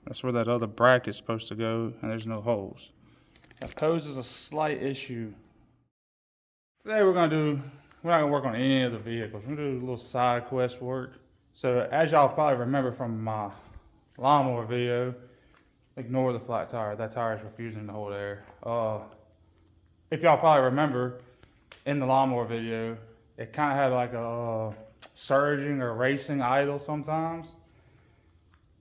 That's where that other bracket's supposed to go, and there's no holes. That poses a slight issue. Today we're not gonna work on any of the vehicles. We're gonna do a little side quest work. So as y'all probably remember from my lawnmower video, ignore the flat tire. That tire is refusing to hold air. If y'all probably remember, in the lawnmower video, it kind of had like a surging or racing idle sometimes.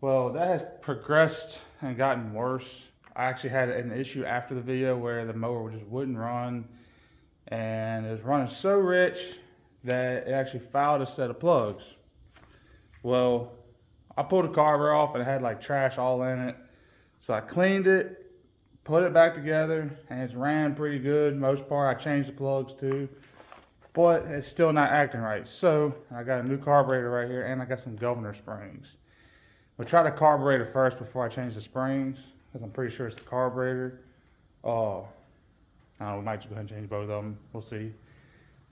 Well, that has progressed and gotten worse. I actually had an issue after the video where the mower just wouldn't run, and it was running so rich that it actually fouled a set of plugs. Well, I pulled the carburetor off and it had like trash all in it. So I cleaned it, put it back together, and it's ran pretty good. Most part, I changed the plugs too, but it's still not acting right. So I got a new carburetor right here, and I got some governor springs. We'll try the carburetor first before I change the springs, because I'm pretty sure it's the carburetor. I don't know, we might just go ahead and change both of them. We'll see.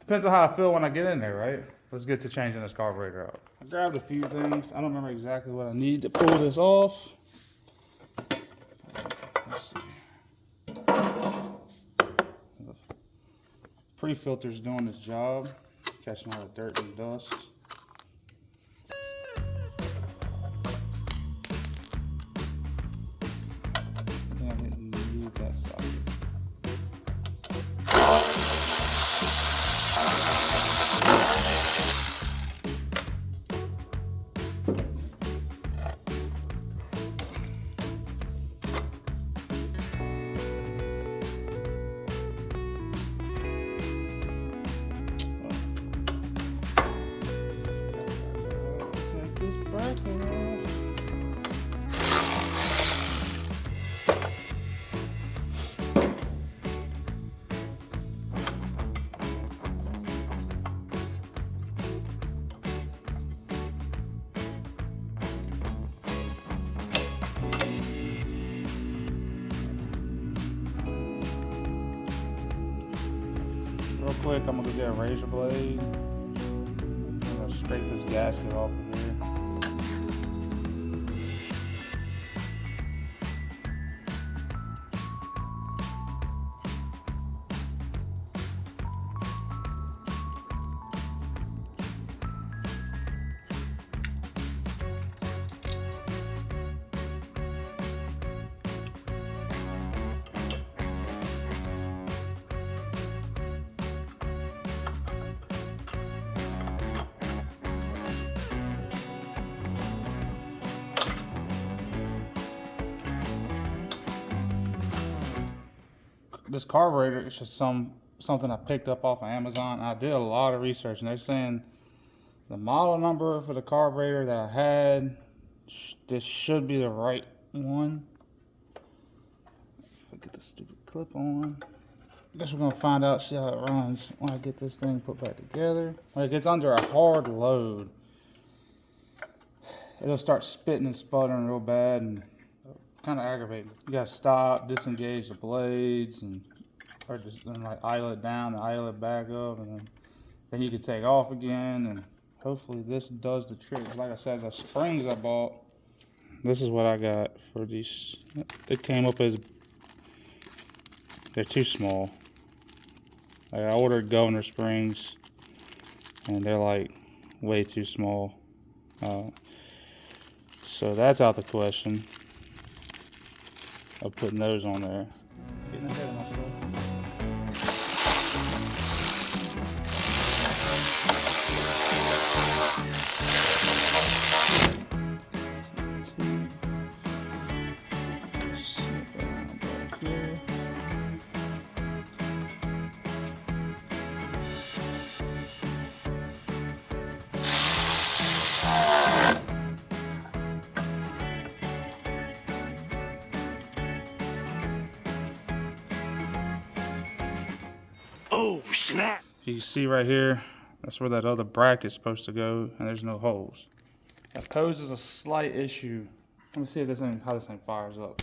Depends on how I feel when I get in there, right? Let's get to changing this carburetor out. I grabbed a few things. I don't remember exactly what I need to pull this off. Let's see. The pre-filter's doing its job, catching all the dirt and dust. I think I didn't need that socket. This bracket off. Real quick, I'm gonna go get a razor blade. I'm gonna scrape this gasket off of here. This carburetor is just something I picked up off of Amazon. I did a lot of research, and they're saying the model number for the carburetor that I had, this should be the right one. If I get the stupid clip on, I guess we're gonna find out, see how it runs when I get this thing put back together. When it gets under a hard load, it'll start spitting and sputtering real bad, and kind of aggravating. You gotta stop, disengage the blades, and or just then like idle it down and idle it back up, and then you can take off again, and hopefully this does the trick. Like I said, the springs I bought, this is what I got for these. It came up as, they're too small. Like I ordered governor springs, and they're like way too small. So that's out the question of putting those on there. Getting ahead of myself. Oh, snap! You see right here, that's where that other bracket's supposed to go, and there's no holes. That poses a slight issue. Let me see if how this thing fires up.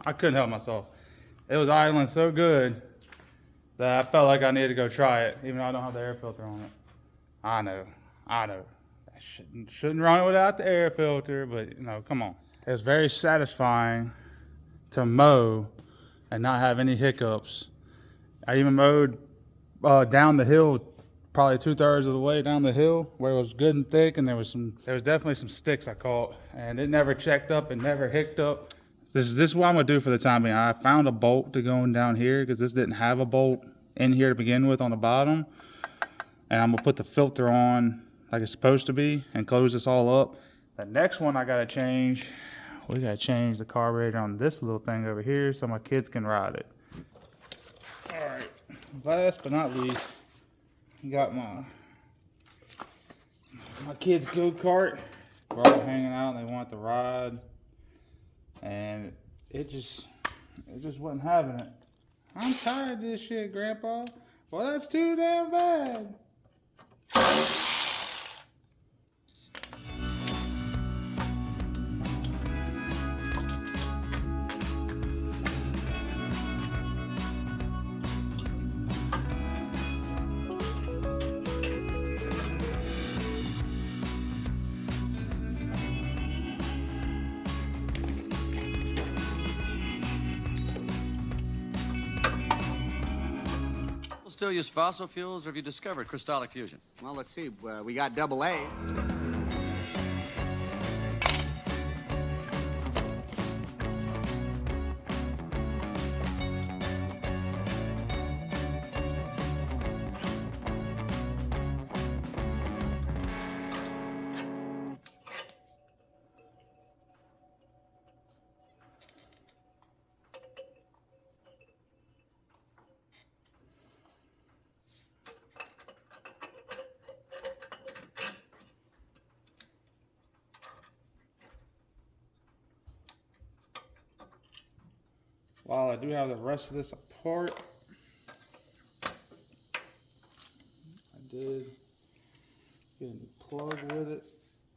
I couldn't help myself. It was idling so good that I felt like I needed to go try it, even though I don't have the air filter on it. I know. I shouldn't run it without the air filter, but you know, come on. It was very satisfying to mow and not have any hiccups. I even mowed down the hill, probably 2/3 of the way down the hill, where it was good and thick, and there was definitely some sticks I caught, and it never checked up and never hicked up. This is what I'm gonna do for the time being. I found a bolt to go in down here because this didn't have a bolt in here to begin with on the bottom, and I'm gonna put the filter on like it's supposed to be and close this all up. The next one I gotta change, we gotta change the carburetor on this little thing over here so my kids can ride it. All right, last but not least, got my kids' go-kart. We're all hanging out and they want to ride, and it just wasn't having it. I'm tired of this shit, Grandpa. Well, that's too damn bad. Still use fossil fuels, or have you discovered crystallic fusion? Well, let's see. We got AA. While I do have the rest of this apart, I did get a new plug with it.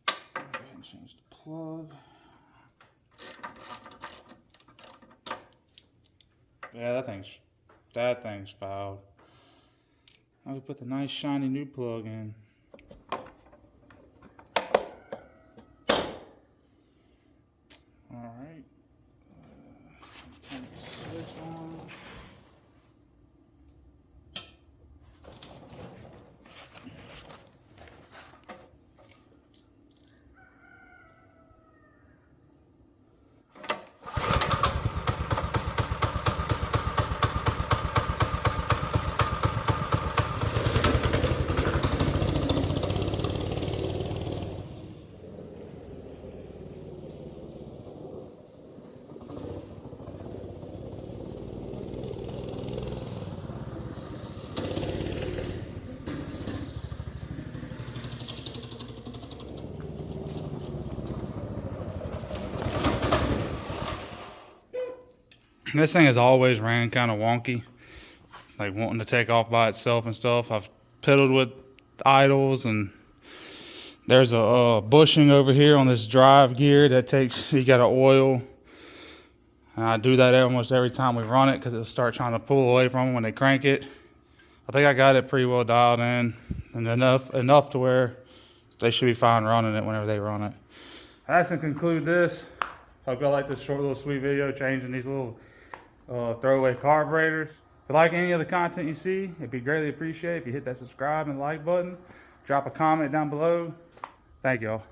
Go ahead and change the plug. Yeah, that thing's fouled. I'll put the nice shiny new plug in. All right. Turn the switch on. This thing has always ran kind of wonky, like wanting to take off by itself and stuff. I've piddled with idles, and there's a bushing over here on this drive gear that takes, you got to oil. And I do that almost every time we run it because it'll start trying to pull away from it when they crank it. I think I got it pretty well dialed in, and enough to where they should be fine running it whenever they run it. That's going to conclude this. Hope y'all like this short little sweet video changing these little throwaway carburetors. If you like any of the content you see, it'd be greatly appreciated if you hit that subscribe and like button. Drop a comment down below. Thank y'all.